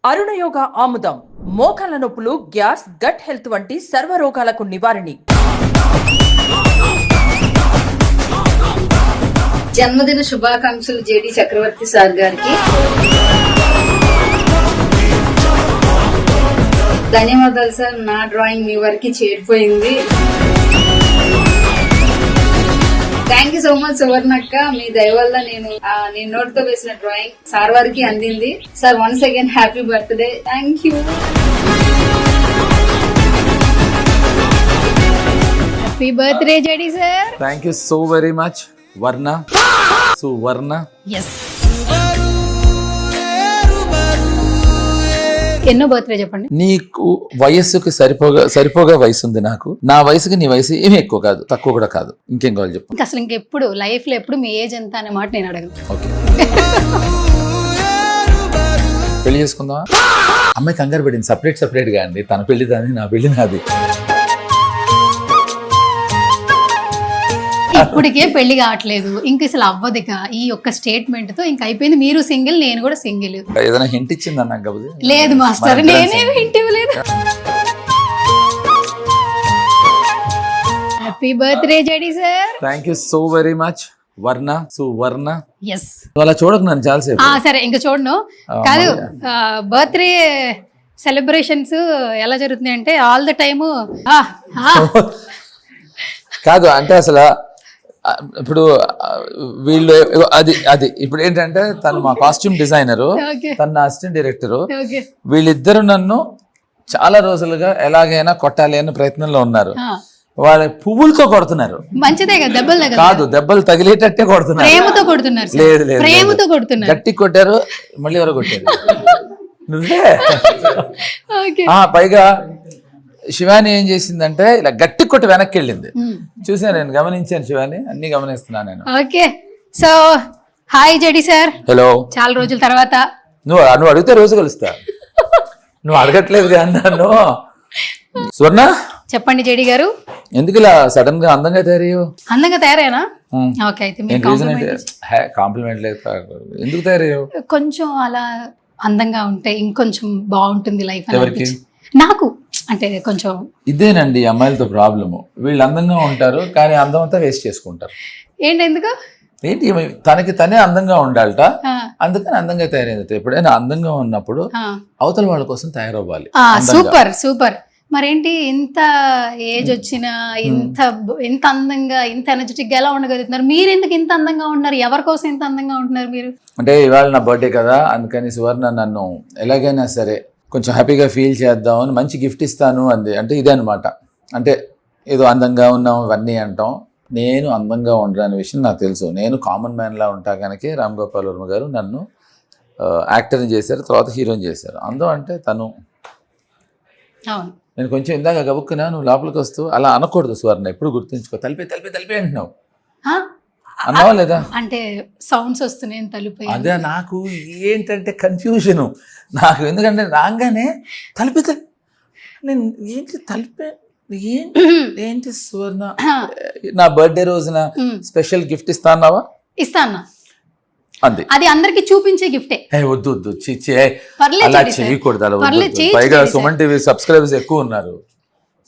అరుణయోగ ఆముదం మోకాల నొప్పులు, గ్యాస్, గట్ హెల్త్ వంటి సర్వ రోగాలకు నివారణి. జన్మదిన శుభాకాంక్షలు జేడి చక్రవర్తి సార్ గారికి. ధన్యవాదాలు సార్, నా డ్రాయింగ్ మీ వరకు చేరిపోయింది. థ్యాంక్ యూ సో మచ్ సువర్ణక్క, మీ దయ వల్ల నేను నోట్తో వేసిన డ్రాయింగ్ సార్ వారికి అందింది. Sir once again happy birthday. Thank you. Happy birthday JD sir. Thank you so very much వర్ణ. సువర్ణ. ఎస్. ఎన్నో బర్త్డే చెప్పండి. నీకు వయస్సుకి సరిపోగా వయసు ఉంది నాకు. నా వయసుకి నీ వయసు ఏమి ఎక్కువ కాదు, తక్కువ కూడా కాదు. ఇంకేం కావాలి చెప్పు. ఇంకా అసలు ఇంకెప్పుడు లైఫ్ లో ఎప్పుడు మీ ఏజ్ ఎంత అనే మాట నేను అడగను. ఓకే, పెళ్లి చేసుకుందాం. అమ్మాయి కంగారు పడింది. సపరేట్ గా అండి, తన పెళ్లి దాన్ని, నా పెళ్లి నాది. ఇప్పటికే పెళ్లి కావట్లేదు, ఇంక అసలు అవ్వదుగా. ఈ ఒక్క స్టేట్మెంట్ తో ఇంక అయిపోయింది. మీరు సింగిల్, నేను కూడా సింగిల్. ఏదైనా హింట్ ఇచ్చింది అన్నా కాబట్టి. లేదు మాస్టర్, నేనేమి హింట్ ఇవ్వలేదు. Happy birthday JD sir. Thank you so very much వర్ణ. సువర్ణ. ఎస్. అలా చూడకు నన్ను చాలాసేపు. సరే ఇంకా చూడను. కాదు, బర్త్డే సెలబ్రేషన్స్ ఎలా జరుగుతున్నాయి అంటే ఆల్ ద టైమ్ కాదు అంటే అసలు ఇప్పుడు వీళ్ళు అది ఇప్పుడు ఏంటంటే తను మా కాస్ట్యూమ్ డిజైనరు, తను నా అసిస్టెంట్ డైరెక్టరు. వీళ్ళిద్దరు నన్ను చాలా రోజులుగా ఎలాగైనా కొట్టాలి అనే ప్రయత్నంలో ఉన్నారు. వాళ్ళ పువ్వులతో కొడుతున్నారు. మంచిదే కదా, దెబ్బలు కాదు, దెబ్బలు తగిలేటట్టే కొడుతున్నారు. ప్రేమతో కొడుతున్నారు. లేదు లేదు, ప్రేమతో కొడుతున్నారు. గట్టి కొట్టారు, మళ్ళీ ఎవరో కొట్టారు. నువ్వే. పైగా శివాని ఏం చేసిందంటే ఇలా గట్టి కొట్టి వెనక్కి వెళ్ళింది. చూసాను, నేను గమనించాను. శివాని అన్ని గమనిస్తున్నాను నేను. Okay, so hi JD sir. Hello. చాలా రోజుల తర్వాత. నువ్వు అడిగితే రోజు కలుస్తా. నువ్వు అడగట్లేదు కానీ నన్ను. స్వర్ణ చెప్పండి జేడి గారు. ఎందుకు ఇలా సడన్ గా అందంగా తయారయ్యో? అందంగా తయారైనా? ఓకే, అయితే కాంప్లిమెంట్ లేదు, ఎందుకు తయారయ్యో? కొంచెం అలా అందంగా ఉంటే ఇంకొంచెం బాగుంటుంది లైఫ్. ఎవరికి? నాకు. అంటే కొంచెం ఇదేనండి అమ్మాయిలతో ప్రాబ్లము. వీళ్ళు అందంగా ఉంటారు కానీ అందం అంతా వేస్ట్ చేసుకుంటారు. ఏంటి ఎందుకు? ఏంటి, తనకి తనే అందంగా ఉండాలట, అందుకని అందంగా తయారైంది. ఎప్పుడైనా అందంగా ఉన్నప్పుడు అవతల వాళ్ళ కోసం తయారవ్వాలి. Super super. మరేంటి ఇంత ఏజ్ వచ్చినా ఇంత అందంగా, ఇంత ఎనర్జెటిక్ గా ఎలా ఉండగలుగుతున్నారు? మీరు ఎందుకు ఇంత అందంగా ఉంటున్నారు? ఎవరి కోసం ఇంత అందంగా ఉంటున్నారు మీరు? అంటే ఇవాళ నా బర్త్డే కదా, అందుకని సువర్ణ నన్ను ఎలాగైనా సరే కొంచెం హ్యాపీగా ఫీల్ చేద్దామని మంచి గిఫ్ట్ ఇస్తాను అంది. అంటే ఇదే అనమాట. అంటే ఏదో అందంగా ఉన్నాం ఇవన్నీ అంటాం. నేను అందంగా ఉండరాని విషయం నాకు తెలుసు. నేను కామన్ మ్యాన్లా ఉంటా కనుక రామ్ గోపాల్ వర్మ గారు నన్ను యాక్టర్ని చేశారు, తర్వాత హీరోని చేశారు. అందం అంటే తను. నేను కొంచెం ఇందాక గబుక్కున్నా, నువ్వు లోపలికి వస్తూ అలా అనకూడదు సువర్ణ, ఎప్పుడు గుర్తుంచుకో. తలిపే అంటున్నావు. అన్నావా లేదా? అంటే సౌండ్స్ వస్తున్నాయి తలుపు. అదే నాకు ఏంటంటే కన్ఫ్యూజను నాకు. ఎందుకంటే రాగానే తలిపే నేను ఏంటి తలిపే ఏంటి సువర్ణ, నా బర్త్డే రోజున స్పెషల్ గిఫ్ట్ ఇస్తాన్నావా? ఇస్తాను. అంతే. అది అందరికి చూపించే గిఫ్టే. వద్దు అలా చేయకూడదు. అలా పైగా సుమన్ టీవీ సబ్స్క్రైబర్స్ ఎక్కువ ఉన్నారు,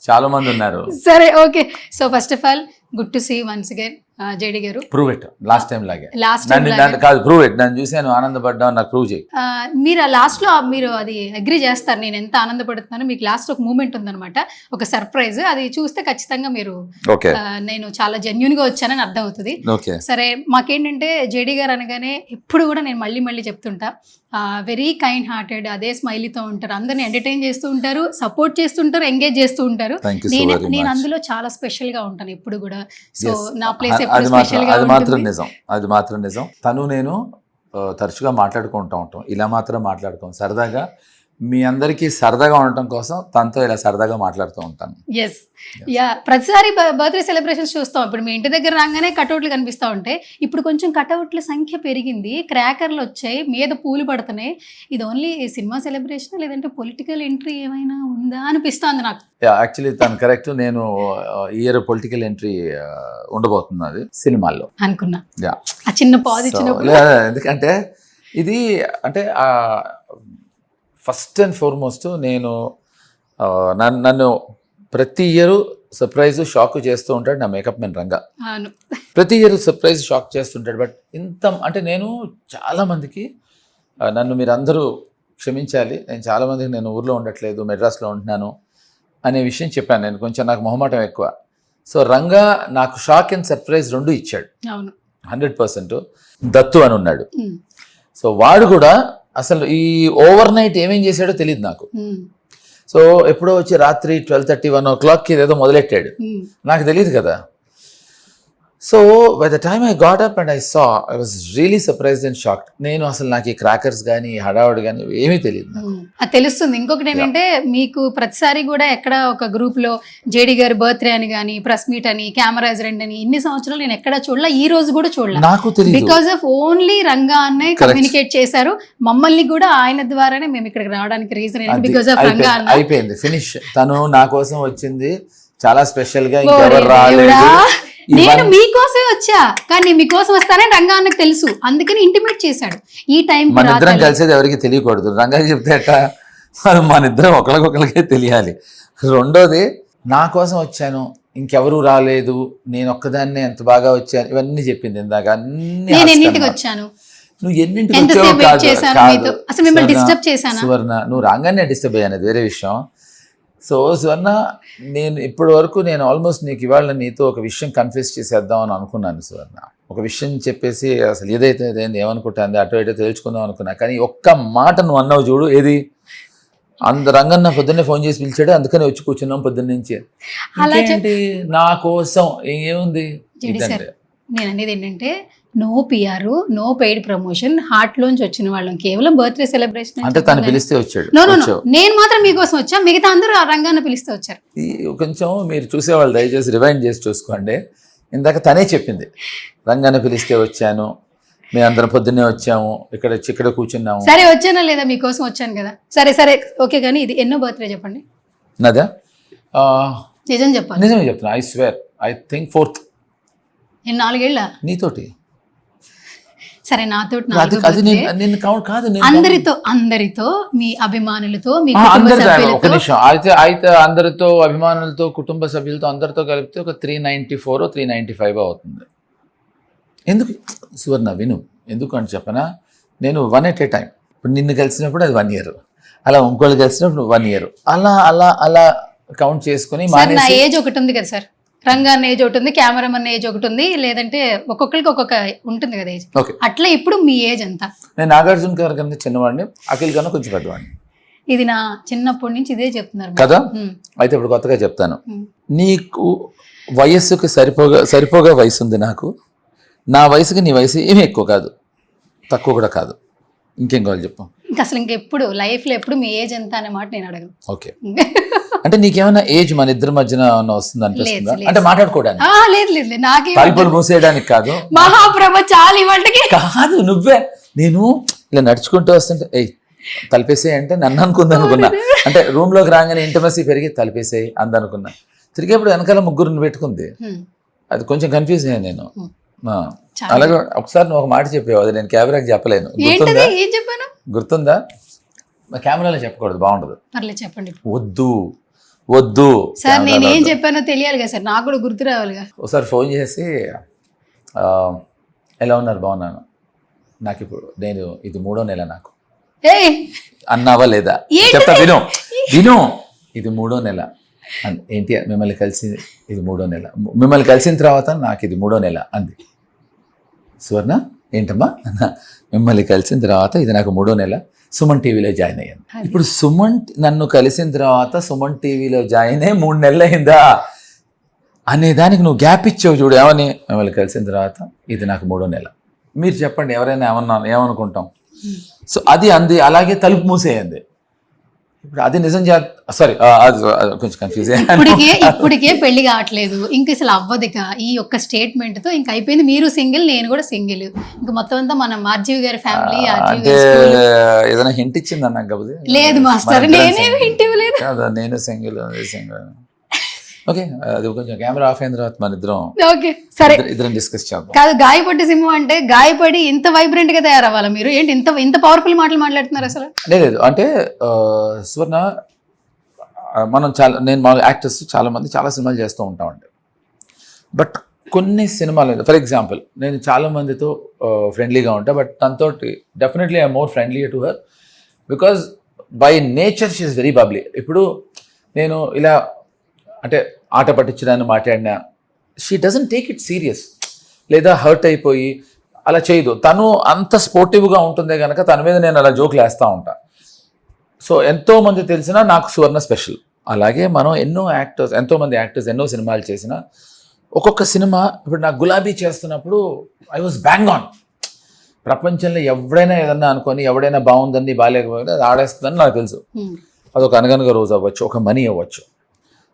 చాలా మంది ఉన్నారు. సరే, okay. So first of all good to see once again JD గారు. Prove it. లాస్ట్ టైం లాగే కాదు, ప్రూవ్ ఇట్. నన్ను చూసాను ఆనందపడ్డా, నాకు ప్రూవ్ చేయి. మీరు లాస్ట్ లో మీరు అది అగ్రి చేస్తారు నేను ఎంత ఆనందపడుతున్నానో. మీకు లాస్ట్ ఒక మూమెంట్ ఉందన్నమాట, ఒక సర్ప్రైజ్. అది చూస్తే ఖచ్చితంగా మీరు నేను చాలా జెన్యున్ గా వచ్చానని అర్థం అవుతుంది. సరే, మాకేంటంటే జేడి గారు అనగానే ఎప్పుడు కూడా నేను మళ్ళీ చెప్తుంటా, వెరీ కైండ్ హార్టెడ్, అదే స్మైలీతో ఉంటారు, అందరిని ఎంటర్టైన్ చేస్తూ ఉంటారు, సపోర్ట్ చేస్తుంటారు, ఎంగేజ్ చేస్తూ ఉంటారు. నేను అందులో చాలా స్పెషల్ గా ఉంటాను ఎప్పుడు కూడా. సో నా ప్లేస్ అది మాత్రం నిజం. తను నేను తరచుగా మాట్లాడుకుంటూ ఉంటాం, ఇలా మాత్రం మాట్లాడుకోం. సరదాగా మీ అందరికీ సరదాగా ఉండటం కోసం తనతో ఇలా సరదాగా మాట్లాడుతూ ఉంటాను. Yes, yeah. ప్రతిసారి బర్త్డే సెలబ్రేషన్స్ చూస్తాం. ఇప్పుడు మీ ఇంటి దగ్గర రాగానే కటౌట్లు కనిపిస్తూ ఉంటాయి. ఇప్పుడు కొంచెం కటౌట్ల సంఖ్య పెరిగింది, క్రాకర్లు వచ్చాయి, మీద పూలు పడుతున్నాయి. ఇది ఓన్లీ సినిమా సెలబ్రేషన్ లేదంటే పొలిటికల్ ఎంట్రీ ఏమైనా ఉందా అనిపిస్తుంది నాకు. యాక్చువల్లీ తను కరెక్ట్. నేను ఇయర్ పొలిటికల్ ఎంట్రీ ఉండబోతుంది అది సినిమాల్లో అనుకున్నా. ఆ చిన్న పాజ్ ఇచ్చినప్పుడు. ఎందుకంటే ఇది అంటే ఫస్ట్ అండ్ ఫార్మోస్ట్ నేను నన్ను ప్రతి ఇయర్ సర్ప్రైజ్ షాక్ చేస్తూ ఉంటాడు నా మేకప్ మెన్ రంగా. అవును. ప్రతి ఇయర్ సర్ప్రైజ్ షాక్ చేస్తుంటాడు. బట్ ఇంత అంటే నేను చాలామందికి నన్ను మీరు అందరూ క్షమించాలి, నేను చాలామందికి నేను ఊర్లో ఉండట్లేదు, మెడ్రాస్లో ఉంటున్నాను అనే విషయం చెప్పాను. నేను కొంచెం నాకు మొహమాటం ఎక్కువ. సో రంగా నాకు షాక్ అండ్ సర్ప్రైజ్ రెండు ఇచ్చాడు. అవును. 100%. దత్తు అని ఉన్నాడు. సో వాడు కూడా అసలు ఈ ఓవర్ నైట్ ఏమేం చేశాడో తెలియదు నాకు. సో ఎప్పుడో వచ్చి రాత్రి 12:30, 1 o'clock ఏదో మొదలెట్టాడు. నాకు తెలియదు కదా. So by the time I got up and I saw, I was really surprised and shocked. నేను అసలు నాకు ఈ క్రాకర్స్ కానీ హడావుడి కానీ ఏమీ తెలియదు నాకు. అది తెలుస్తుంది. ఇంకొకటి ఏంటంటే మీకు ప్రతిసారి కూడా ఎక్కడ ఒక గ్రూప్ లో జేడి గారి బర్త్డే అని కానీ, ప్రెస్ మీట్ అని, కెమెరాస్ రెండు అని, ఇన్ని సంవత్సరాలు నేను ఎక్కడ చూడలే, ఈ రోజు కూడా చూడలే. నాకు తెలియదు. బికాస్ ఆఫ్ ఓన్లీ రంగా అన్నయ్య కమ్యూనికేట్ చేశారు మమ్మల్ని కూడా. ఆయన ద్వారానే మేము ఇక్కడికి రావడానికి రీజన్ ఏంటి, బికాస్ ఆఫ్ రంగా అన్న. అయిపోయింది, ఫినిష్. తను నా కోసం వచ్చింది, చాలా స్పెషల్ గా, ఇంకెవరు రాలేదు. నేను మీకోసమే వచ్చా, కానీ మీకోసం వస్తానని రంగా అన్నకు తెలుసు, అందుకని ఇంటిమేట్ చేశాడు. ఈ టైం మన ఇద్దరం కలిసేది ఎవరికి తెలియకూడదు. రంగా చెప్తే అట్టా మన ఇద్దరం ఒకరికొకరికే తెలియాలి. రెండోది, నా కోసం వచ్చాను, ఇంకెవరు రాలేదు, నేను ఒక్కదాన్నే ఎంత బాగా వచ్చాను, ఇవన్నీ చెప్పింది ఇందాక. నేను ఎన్నింటికి వచ్చాను, నువ్వు ఎన్నింటికి వచ్చావు కాదు, అసలు మిమ్మల్ని డిస్టర్బ్ చేశాను. సువర్ణ, నువ్వు రాగానే డిస్టర్బ్ అయ్యాను, అది వేరే విషయం. సో సువర్ణ, నేను ఇప్పటి వరకు నేను ఆల్మోస్ట్ నీకు ఇవాళ నీతో ఒక విషయం కన్ఫ్యూస్ చేసేద్దాం అని అనుకున్నాను సువర్ణ. ఒక విషయం చెప్పేసి అసలు ఏదైతే అదేంది ఏమనుకుంటుంది అటో ఇటో తెలుసుకుందాం అనుకున్నా. కానీ ఒక్క మాట నువ్వు అన్నావు చూడు, ఏది రంగన్న పొద్దున్నే ఫోన్ చేసి పిలిచాడు, అందుకని వచ్చి కూర్చున్నాం పొద్దున్న నుంచి. ఏంటి నా కోసం ఏముంది? నేను అనేది ఏంటంటే, no PR, no paid promotion, heart లోంచి వచ్చిన వాళ్ళం, కేవలం బర్త్డే సెలబ్రేషన్. అంటే తను పిలిస్తే వచ్చాడు. నేను మాత్రం మీకోసం వచ్చా, మిగతా అందరూ రంగాన్ని పిలిస్తే వచ్చారు. కొంచెం మీరు చూసేవాళ్ళు దయచేసి రివైండ్ చేసి చూసుకోండి. ఇందాక తనే చెప్పింది, రంగాన్ని పిలిస్తే వచ్చాను, మేము అందరం పొద్దున్నే వచ్చాము, ఇక్కడ కూర్చున్నాము. సరే వచ్చానా లేదా, మీకోసం వచ్చాను కదా, సరే ఓకే. కానీ ఇది ఎన్నో బర్త్డే చెప్పండి? నాదా? నిజం చెప్పాలి. నిజమే చెప్తున్నా. I swear, I think 4th. నేను 4 ఏళ్ళ నీతోటి. సరే నాతో అందరితో మీ అభిమానులతో, మీ ఒక నిమిషం. అయితే అందరితో అభిమానులతో, కుటుంబ సభ్యులతో అందరితో కలిపితే ఒక 394 395 అవుతుంది. ఎందుకు సువర్ణ విను, ఎందుకు అని చెప్పనా, నేను 1 at a time. ఇప్పుడు నిన్ను కలిసినప్పుడు అది 1 year, అలా ఇంకోళ్ళు కలిసినప్పుడు 1 year, అలా కౌంట్ చేసుకుని. నా ఏజ్ ఒకటి ఉంది కదా సార్, రంగా ఏజ్ ఒకటి ఉంది, కెమెరామన్ ఏజ్ ఒకటి ఉంది, లేదంటే ఒక్కొక్కరికి ఒక్కొక్క ఉంటుంది కదా ఏజ్. అట్లా ఇప్పుడు మీ ఏజ్ ఎంత? నేను నాగార్జున గారి కన్నా చిన్నవాడిని, అఖిల్ కన్నా కొంచెం పెద్దవాడిని. ఇది నా చిన్నప్పటి నుంచి ఇదే చెప్తున్నారు కదా. అయితే ఇప్పుడు కొత్తగా చెప్తాను, నీకు వయస్సుకు సరిపోగా వయసు ఉంది నాకు. నా వయసుకి నీ వయసు ఏమీ ఎక్కువ కాదు, తక్కువ కూడా కాదు. ఇంకేం కావాలి చెప్పు. ఇంకా అసలు ఇంకెప్పుడు లైఫ్ లో ఎప్పుడు మీ ఏజ్ ఎంత అనే మాట నేను అడగను. ఓకే. అంటే నీకేమైనా ఏజ్ మన ఇద్దరి మధ్యన వస్తుంది అనిపిస్తుందా? అంటే మాట్లాడుకోవడానికి? లేదు, నాకే తలుపులు మూసేయడానికి కాదు, మహాప్రభ చాలు ఇవాళకి కాదు. నువ్వే నేను ఇలా నడుచుకుంటూ వస్తుంటే ఏయ్ తలిపేసేయి అంటే నన్ను అనుకున్నా. అంటే రూమ్ లోకి రాగానే ఇంటిమసీ పెరిగి తలిపేసేయి అందనుకున్నా. తిరిగేప్పుడు వెనకాల ముగ్గురిని పెట్టుకుంది, అది కొంచెం కన్ఫ్యూజ్ అయ్యాను నేను. అలాగే ఒకసారి నువ్వు ఒక మాట చెప్పావు, అది నేను కెమెరాకి చెప్పలేను. గుర్తుందా? కెమెరాలో చెప్పకూడదు, బాగుండదు. చెప్పండి. వద్దు సార్, నేను ఏం చెప్పానో తెలియాలి కదా సార్, నాకు కూడా గుర్తు రావాలిగా. ఒకసారి ఫోన్ చేసి ఎలా ఉన్నారు, బాగున్నాను, నాకు ఇప్పుడు ఇది 3వ నెల నాకు అన్నావా లేదా చెప్తా, విను. ఇది 3వ నెల. ఏంటి మిమ్మల్ని కలిసి ఇది 3వ నెల, మిమ్మల్ని కలిసిన తర్వాత నాకు ఇది 3వ నెల అంది. సువర్ణ ఏంటమ్మా, మిమ్మల్ని కలిసిన తర్వాత ఇది నాకు 3వ నెల, సుమన్ టీవీలో జాయిన్ అయ్యాను. ఇప్పుడు నన్ను కలిసిన తర్వాత సుమన్ టీవీలో జాయిన్ అయ్యి 3 నెలలు అయిందా అనేదానికి నువ్వు గ్యాప్ ఇచ్చావు చూడు. ఏమని, మిమ్మల్ని కలిసిన తర్వాత ఇది నాకు 3వ నెల. మీరు చెప్పండి, ఎవరైనా ఏమనుకుంటాం. సో అది అంది, అలాగే తలుపు మూసేయండి. ఇప్పుడు అది నిజం సారీ, కొంచెం కన్ఫ్యూజ్ ఇప్పటికే పెళ్లి కావట్లేదు, ఇంక అసలు అవ్వదుక. ఈ ఒక్క స్టేట్మెంట్ తో ఇంక అయిపోయింది. మీరు సింగిల్, నేను కూడా సింగిల్, ఇంక మొత్తం అంతా మన ఆర్జీవి గారి ఫ్యామిలీ. ఏదైనా హింట్ ఇచ్చింది అన్నా? లేదు మాస్టర్, నేనేమి హింట్ ఇవ్వలేదు. నేను సింగిల్. ఓకే, అది కొంచెం కెమెరా ఆఫ్ అయిన తర్వాత మన ఓకే సరే ఇద్దరం డిస్కస్ చేద్దాం. కాదు, గాయపడి సింహం అంటే గాయపడి ఇంత వైబ్రెంట్ గా తయారవ్వాలా మీరు? ఏంటి ఇంత పవర్ఫుల్ మాటలు మాట్లాడుతున్నారు అసలు? లేదు అంటే సువర్ణ, నేను మా యాక్టర్స్ చాలా మంది చాలా సినిమాలు చేస్తూ ఉంటామండి. బట్ కొన్ని సినిమాలు, ఫర్ ఎగ్జాంపుల్ నేను చాలా మందితో ఫ్రెండ్లీగా ఉంటా, బట్ తనతోటి definitely I more friendly to her because by nature she is very bubbly. ఇప్పుడు నేను ఇలా అంటే ఆట పట్టించడానికి మాట్లాడినా she doesn't take it serious, లేదా హర్ట్ అయిపోయి అలా చేయదు. తను అంత స్పోర్టివ్గా ఉంటుందే కనుక తన మీద నేను అలా జోకులు వేస్తూ ఉంటా. సో ఎంతోమంది తెలిసినా నాకు సువర్ణ స్పెషల్. అలాగే మనం ఎంతోమంది యాక్టర్స్ ఎన్నో సినిమాలు చేసినా ఒక్కొక్క సినిమా, ఇప్పుడు నాకు గులాబీ చేస్తున్నప్పుడు ఐ వాజ్ బ్యాంగ్ ఆన్. ప్రపంచంలో ఎవడైనా ఏదన్నా అనుకొని ఎవడైనా బాగుందని బాగాలేకపోయినా అది ఆడేస్తుందని నాకు తెలుసు. అదొక అనగనగా రోజు అవ్వచ్చు, ఒక మనీ అవ్వచ్చు.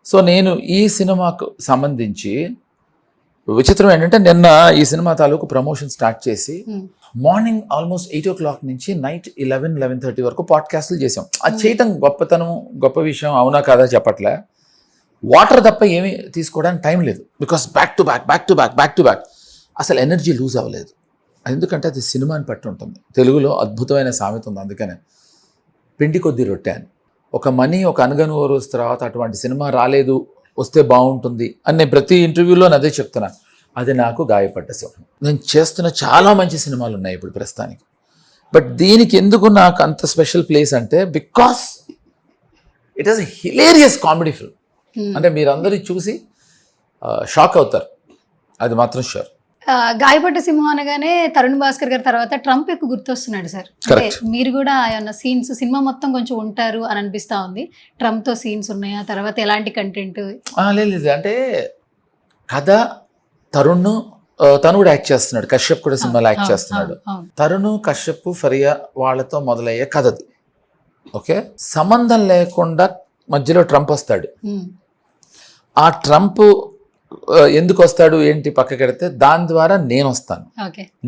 సో నేను ఈ సినిమాకు సంబంధించి విచిత్రం ఏంటంటే నిన్న ఈ సినిమా తాలూకు ప్రమోషన్ స్టార్ట్ చేసి మార్నింగ్ ఆల్మోస్ట్ 8 o'clock నుంచి నైట్ 11-11:30 వరకు పాడ్కాస్ట్లు చేసాం. అది చేయటం గొప్ప విషయం అవునా కాదా చెప్పట్లే. వాటర్ తప్ప ఏమీ తీసుకోవడానికి టైం లేదు. బికాస్ బ్యాక్ టు బ్యాక్ అసలు ఎనర్జీ లూజ్ అవ్వలేదు. ఎందుకంటే అది సినిమాని పట్టి ఉంటుంది. తెలుగులో అద్భుతమైన సామెత ఉంది, అందుకనే పిండి కొద్ది రొట్టె అని. ఒక మనీ ఒక అనగను రోజు తర్వాత అటువంటి సినిమా రాలేదు, వస్తే బాగుంటుంది అని నేను ప్రతి ఇంటర్వ్యూలో అదే చెప్తున్నాను. అది నాకు గాయపడ్డ సింహం. నేను చేస్తున్న చాలా మంచి సినిమాలు ఉన్నాయి ఇప్పుడు ప్రస్తుతానికి. బట్ దీనికి ఎందుకు నాకు అంత స్పెషల్ ప్లేస్ అంటే because it is a hilarious comedy film. అంటే మీరందరూ చూసి షాక్ అవుతారు, అది మాత్రం షూర్. గాయపడ్డ సింహం అనగానే తరుణ్ భాస్కర్ గారి తర్వాత ట్రంప్ ఎక్కువ గుర్తొస్తున్నాడు సార్. అంటే మీరు కూడా ఏమన్నా సీన్స్, సినిమా మొత్తం కొంచెం ఉంటారు అని అనిపిస్తా ఉంది. ట్రంప్ తో సీన్స్ ఉన్నాయా? తర్వాత ఎలాంటి కంటెంట్? లేదు అంటే కథ తను కూడా యాక్ట్ చేస్తున్నాడు, కశ్యప్ కూడా సినిమాలో యాక్ట్ చేస్తున్నాడు. తరుణ్, కశ్యప్, ఫరియా వాళ్ళతో మొదలయ్యే కథది. ఓకే, సంబంధం లేకుండా మధ్యలో ట్రంప్ వస్తాడు. ఆ ట్రంప్ ఎందుకు వస్తాడు ఏంటి పక్కకెడితే దాని ద్వారా నేను వస్తాను.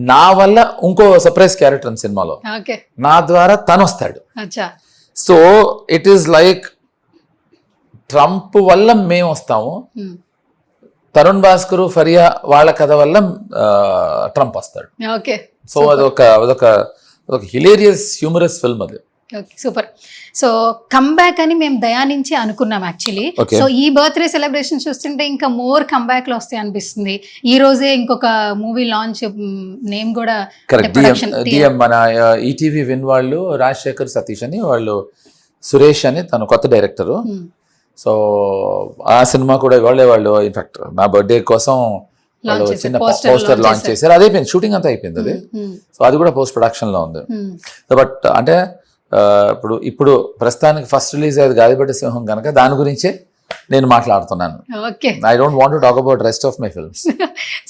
నా వల్ల ఇంకో సర్ప్రైజ్ క్యారెక్టర్ అని సినిమాలో, నా ద్వారా తను వస్తాడు. So it is like Trump వల్ల మేము వస్తాము, తరుణ్ భాస్కర్, ఫరియా వాళ్ళ కథ వల్ల ట్రంప్ వస్తాడు. సో అదొక హిలేరియస్ హ్యూమరస్ ఫిల్మ్ అది. సూపర్. సో కమ్బ్యాక్ అని మేము దయా నుంచి అనుకున్నాం యాక్చువల్లీ. సో ఈ బర్త్డే సెలబ్రేషన్ చూస్తుంటే ఇంకా మోర్ కమ్బ్యాక్ లో వస్తాయి అనిపిస్తుంది. ఈ రోజే ఇంకొక మూవీ లాంచ్, నేమ్ కూడా మన ఈటీవీ విన్ వాళ్ళు రాజశేఖర్ సతీష్ అని వాళ్ళు, సురేష్ అని తను కొత్త డైరెక్టరు. సో ఆ సినిమా కూడా వాళ్ళు ఇన్ఫాక్ట్ నా బర్త్డే కోసం వాళ్ళు చిన్న పోస్టర్ లాంచ్ చేశారు. అది అయిపోయింది, షూటింగ్ అంతా అయిపోయింది అది. సో అది కూడా పోస్ట్ ప్రొడక్షన్ లో ఉంది. బట్ అంటే ఇప్పుడు ప్రస్తుతానికి ఫస్ట్ రిలీజ్ అయ్యేది గాయపడ్డ సింహం కనుక దాని గురించే నేను మాట్లాడుతున్నాను. I don't want to talk about rest of my films.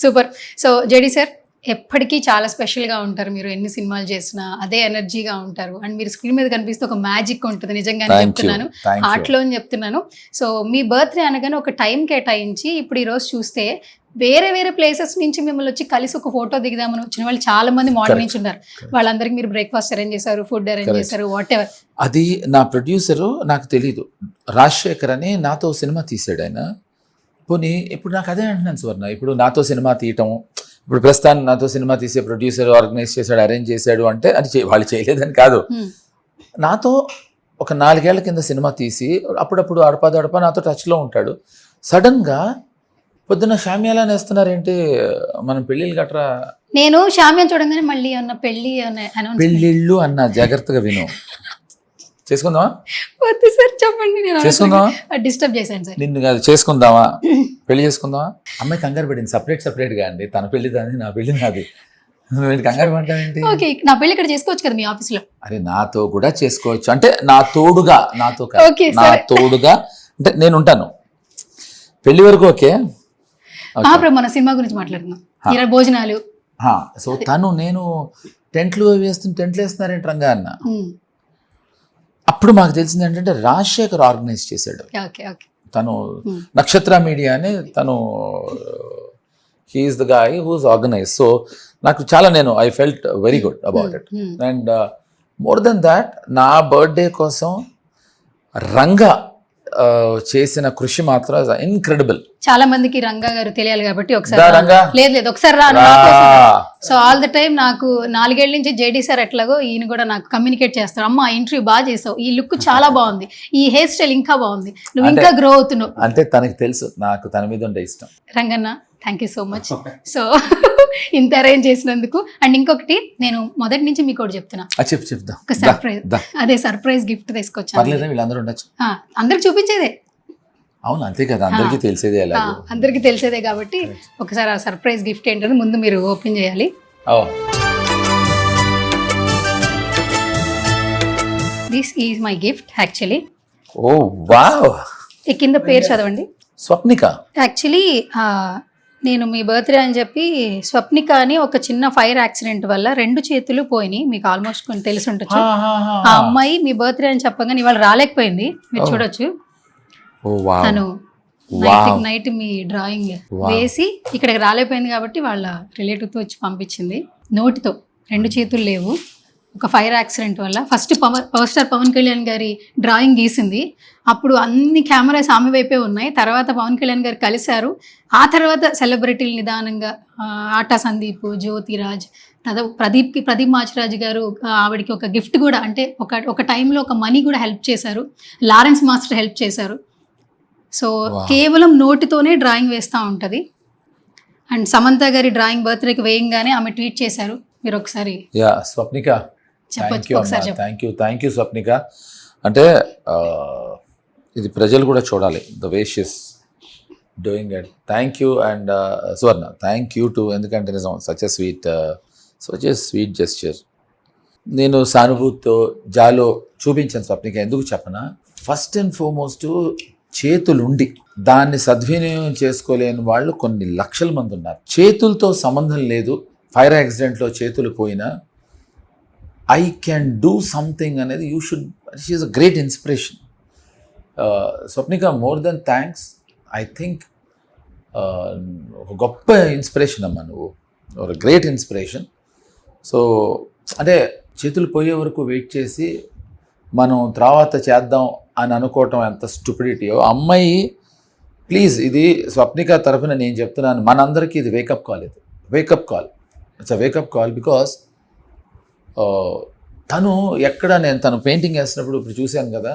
Super. So JD sir ఎప్పటికీ చాలా స్పెషల్గా ఉంటారు. మీరు ఎన్ని సినిమాలు చేసినా అదే ఎనర్జీగా ఉంటారు. అండ్ మీరు స్క్రీన్ మీద కనిపిస్తే ఒక మ్యాజిక్ ఉంటుంది, నిజంగానే చెప్తున్నాను, హార్ట్లో అని చెప్తున్నాను. సో మీ బర్త్డే అనగానే ఒక టైం కేటాయించి ఇప్పుడు ఈరోజు చూస్తే వేరే వేరే ప్లేసెస్ నుంచి మిమ్మల్ని వచ్చి కలిసి ఒక ఫోటో దిగుదామని వచ్చిన వాళ్ళు చాలా మంది మార్నింగ్ నుంచి ఉన్నారు. వాళ్ళందరికీ మీరు బ్రేక్ఫాస్ట్ అరేంజ్ చేశారు, ఫుడ్ అరేంజ్ చేశారు, వాట్ ఎవర్. అది నా ప్రొడ్యూసరు, నాకు తెలీదు, రాజశేఖర్ అని నాతో సినిమా తీసాడు ఆయన. పోనీ ఇప్పుడు నాకు అదే అంటున్నాను సువర్ణ, ఇప్పుడు నాతో సినిమా తీయటం, ఇప్పుడు ప్రస్తుతాన్ని నాతో సినిమా తీసే ప్రొడ్యూసర్ ఆర్గనైజ్ చేశాడు, అరేంజ్ చేశాడు అంటే అది వాళ్ళు చేయలేదని కాదు. నాతో ఒక 4 ఏళ్ల కింద సినిమా తీసి అప్పుడప్పుడు అడపా నాతో టచ్లో ఉంటాడు. సడన్గా పొద్దున్న షామ్యాలా నేస్తున్నారేంటి, మనం పెళ్ళిళ్ళు గట్రా. నేను షామ్యాన్ చూడంగానే మళ్ళీ అన్న పెళ్ళిళ్ళు అన్న, జాగ్రత్తగా విను. చేసుకుందామా? వద్దు సార్ చెప్పండి, చేసుకుందామా? డిస్టర్బ్ చేశాను సార్. నిన్ను కాదు, చేసుకుందామా, పెళ్లి చేసుకుందామా. అమ్మాయి కంగారు పడింది, సపరేట్ గా అండి, తన పెళ్లి దాన్ని, నా పెళ్లి నాది, కంగారు పడ్డావేంటి? ఓకే, నా పెళ్లి ఇక్కడ చేసుకోవచ్చు కదా మీ ఆఫీస్ లో. అరే నాతో కూడా చేసుకోవచ్చు అంటే నా తోడుగా అంటే నేను ఉంటాను పెళ్లి వరకు. ఓకే, మన సినిమా గురించి మాట్లాడుతున్నాం, ఇలా భోజనాలు. సో నేను టెంట్లు వేస్తున్నారేంటి రంగా అన్న. అప్పుడు మాకు తెలిసింది ఏంటంటే రాజశేఖర్ ఆర్గనైజ్ చేశాడు. తను నక్షత్ర మీడియా అని, తను he's the guy who's organise. So నాకు చాలా I felt very good about it. And more then that నా బర్త్డే కోసం రంగా చేసిన కృషి మాత్రం ఇన్క్రెడిబుల్. చాలా మందికి రంగా గారు తెలియాలి కాబట్టి ఒకసారి రంగా లేదు ఒకసారి సో ఆల్ ద టైమ్ నాకు 4 ఏళ్ల నుంచి జేడీ సార్ ఎట్లాగో ఈయన కూడా నాకు కమ్యూనికేట్ చేస్తారు, అమ్మ ఇంటర్వ్యూ బాగా చేసావు, ఈ లుక్ చాలా బాగుంది, ఈ హెయిర్ స్టైల్ ఇంకా బాగుంది, నువ్వు ఇంకా గ్రో అవుతున్నావు అంటే తనకి తెలుసు నాకు తన మీద ఉండే ఇష్టం. Ranganna thank you so much. So ఇంత అరేంజ్ చేసినందుకు. అండ్ ఇంకొకటి నేను మొదటి నుంచి మీకు ఒకటి చెప్తున్నా, చెప్దాం ఒక సర్ప్రైజ్, అదే సర్ప్రైజ్ గిఫ్ట్ తీసుకొచ్చాను. వీళ్ళందరూ ఉండొచ్చు, అందరికి చూపించేదే. అవును అంతే కదా, అందరికీ తెలిసేదే. అందరికి తెలిసేదే కాబట్టి ఒకసారి ఆ సర్ప్రైజ్ గిఫ్ట్ ఏంటంటే ముందు మీరు ఓపెన్ చేయాలి. This is my gift actually. Oh wow. ఈ కింద పేరు చదవండి. స్వప్నిక. యాక్చువల్లీ నేను మీ బర్త్డే అని చెప్పి స్వప్నిక అని ఒక చిన్న ఫైర్ యాక్సిడెంట్ వల్ల 2 చేతులు పోయినాయి, మీకు ఆల్మోస్ట్ కొన్ని తెలిసి ఉండొచ్చు. ఆ అమ్మాయి మీ బర్త్డే అని చెప్పగానే ఇవాళ రాలేకపోయింది, మీరు చూడొచ్చు. తను నైట్ మీ డ్రాయింగ్ వేసి ఇక్కడికి రాలేకపోయింది కాబట్టి వాళ్ళ రిలేటివ్తో వచ్చి పంపించింది. నోటితో 2 చేతులు లేవు, ఒక ఫైర్ యాక్సిడెంట్ వల్ల. First power star Pawan Kalyan గారి డ్రాయింగ్ గీసింది, అప్పుడు అన్ని కెమెరాస్ ఆమె వైపే ఉన్నాయి. తర్వాత పవన్ కళ్యాణ్ గారు కలిశారు, ఆ తర్వాత సెలబ్రిటీలు నిదానంగా ఆటా సందీప్, జ్యోతిరాజ్, ప్రదీప్ మాచిరాజు గారు ఆవిడకి ఒక గిఫ్ట్ కూడా, అంటే ఒక టైంలో ఒక మనీ కూడా హెల్ప్ చేశారు. లారెన్స్ మాస్టర్ హెల్ప్ చేశారు. సో కేవలం నోటితోనే డ్రాయింగ్ వేస్తూ ఉంటుంది. అండ్ సమంత గారి డ్రాయింగ్ బర్త్డేకి వేయంగానే ఆమె ట్వీట్ చేశారు, మీరు ఒకసారి స్వప్నిక చెప్పొచ్చు ఒకసారి. Thank you Swapnika. అంటే ఇది ప్రజలు కూడా చూడాలి, the way she is doing it. Thank you. And Suvarna thank you to, ఎందుకంటే నిజం సచ్ ఎ స్వీట్ జెస్చర్. నేను సానుభూతితో జాలో చూపించాను స్వప్నిక. ఎందుకు చెప్పనా, ఫస్ట్ అండ్ ఫార్మోస్ట్ చేతులుండి దాన్ని సద్వినియోగం చేసుకోలేని వాళ్ళు కొన్ని లక్షల మంది ఉన్నారు. చేతులతో సంబంధం లేదు, ఫైర్ యాక్సిడెంట్లో చేతులు పోయినా ఐ క్యాన్ డూ సంథింగ్ అనేది she is a great inspiration. Swapnika, more than thanks, I think ఒక గొప్ప ఇన్స్పిరేషన్ అమ్మా నువ్వు, ఒక గ్రేట్ ఇన్స్పిరేషన్. సో అంటే చేతులు పోయే వరకు వెయిట్ చేసి మనం తర్వాత చేద్దాం అని అనుకోవటం ఎంత స్టూపిడిటీయో. అమ్మాయి ప్లీజ్, ఇది స్వప్నిక తరఫున నేను చెప్తున్నాను, మనందరికీ ఇది వేకప్ కాల్. ఇది wake up call, it's a wake up call. Because తను నేను తను పెయింటింగ్ వేసినప్పుడు ఇప్పుడు చూశాను కదా,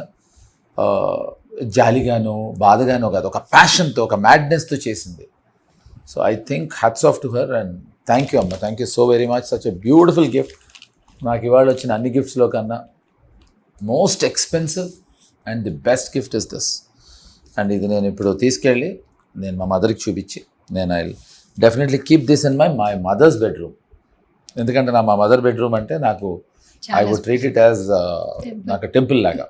జాలిగాను బాధగాను కాదు, ఒక ప్యాషన్తో, ఒక మ్యాడ్నెస్తో చేసింది. So I think hats off to her. And thank you అమ్మ, thank you so very much. Such a beautiful gift. నాకు ఇవాళ వచ్చిన అన్ని గిఫ్ట్స్లో కన్నా most expensive and the best gift is this. And ఇది నేను ఇప్పుడు తీసుకెళ్ళి నేను మా మదర్కి చూపించి, నేను I definitely keep this in my mother's bedroom. ఎందుకంటే మా మదర్ బెడ్రూమ్ అంటే నాకు I would treat it as నాకు టెంపుల్ లాగా.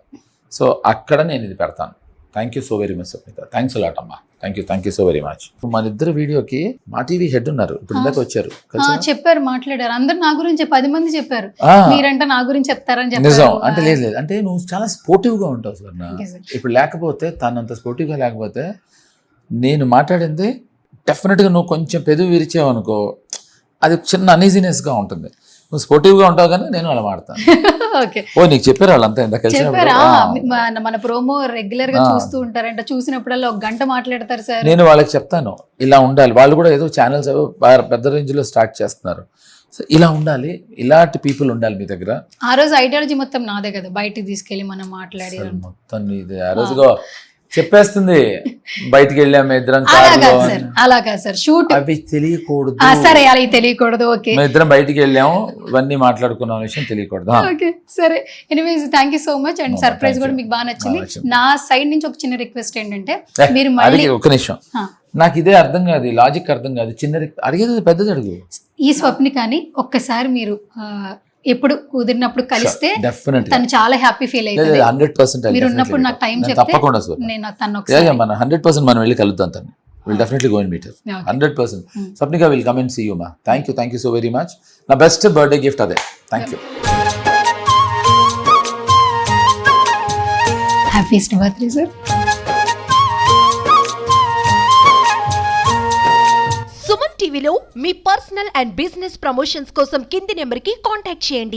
సో అక్కడ నేను ఇది పెడతాను. Thank you so very much Swapnika. Thanks a lot అమ్మా. Thank you so very much. మన ఇద్దరు వీడియోకి మా టీవీ హెడ్ ఉన్నారు, ఇప్పుడు ఇందాక వచ్చారు, చెప్పారు, మాట్లాడారు. అందరు నా గురించి 10 మంది చెప్పారు, మీరంటే నా గురించి చెప్తారని చెప్పారు. నిజం. అంటే లేదు అంటే నువ్వు చాలా స్పోర్టివ్గా ఉంటావు స్వర్ణ. ఇప్పుడు లేకపోతే తనంత స్పోర్టివ్గా లేకపోతే నేను మాట్లాడింది డెఫినెట్గా నువ్వు కొంచెం పెదవి విరిచావు అనుకో, అది చిన్న అనీజినెస్గా ఉంటుంది. నువ్వు స్పోర్టివ్గా ఉంటావు కానీ నేను అలా మాడతాను. ఓ నీకు చెప్పారు వాళ్ళంతా ఇంత కలిసి మన ప్రోమో రెగ్యులర్ గా చూస్తూ ఉంటారంట, చూసినప్పుడల్లా 1 గంట మాట్లాడతారు సార్. నేను వాళ్ళకి చెప్తాను ఇలా ఉండాలి. వాళ్ళు కూడా ఏదో ఛానల్స్ పెద్ద రేంజ్ లో స్టార్ట్ చేస్తున్నారు. సో ఇలా ఉండాలి, ఇలాంటి పీపుల్ ఉండాలి మీ దగ్గర. ఆ రోజు ఐడియాలజీ మొత్తం నాదే కదా, బయటికి తీసుకెళ్లి మనం మాట్లాడి మొత్తం ఇది ఆ రోజుగా చెప్పేస్తుంది. బయటికి వెళ్ళాము ఇద్దరం, అలా కాదు సార్, షూట్ అవి తెలియకూడదు. సరే అలా తెలియకూడదు. ఓకే, మేము ఇద్దరం బయటికి వెళ్ళాము, ఇవన్నీ మాట్లాడుకున్న విషయం తెలియకూడదు. ఓకే సరే. Anyways thank you so much. And surprise కూడా మీకు బాగా నచ్చింది. నా సైడ్ నుంచి ఒక చిన్న రిక్వెస్ట్ ఏంటంటే, మీరు మళ్ళీ ఒక నిమిషం, నాకు ఇదే అర్థం కాదు, లాజిక్ అర్థం కాదు. చిన్న అడిగేది పెద్దది అడుగు. ఈ స్వప్నికని ఒక్కసారి మీరు ఎప్పుడు కుదిరినప్పుడు కలిస్తే తను చాలా హ్యాపీ ఫీల్ అవుతుంది. 100% మీరు ఉన్నప్పుడు నాకు టైం చెప్తే తప్పకుండా నేను తను ఒకసారి 100% మనం వెళ్ళి కలుద్దాం. తను will definitely go and meet her 100%. Swapnika will come and see you మా. Thank you so very much. నా బెస్ట్ బర్త్డే గిఫ్ట్ అదే. Thank you. Happy birthday sir. Suman టీవీలో మీ పర్సనల్ అండ్ బిజినెస్ ప్రమోషన్స్ కోసం కింది నెంబర్కి కాంటాక్ట్ చేయండి.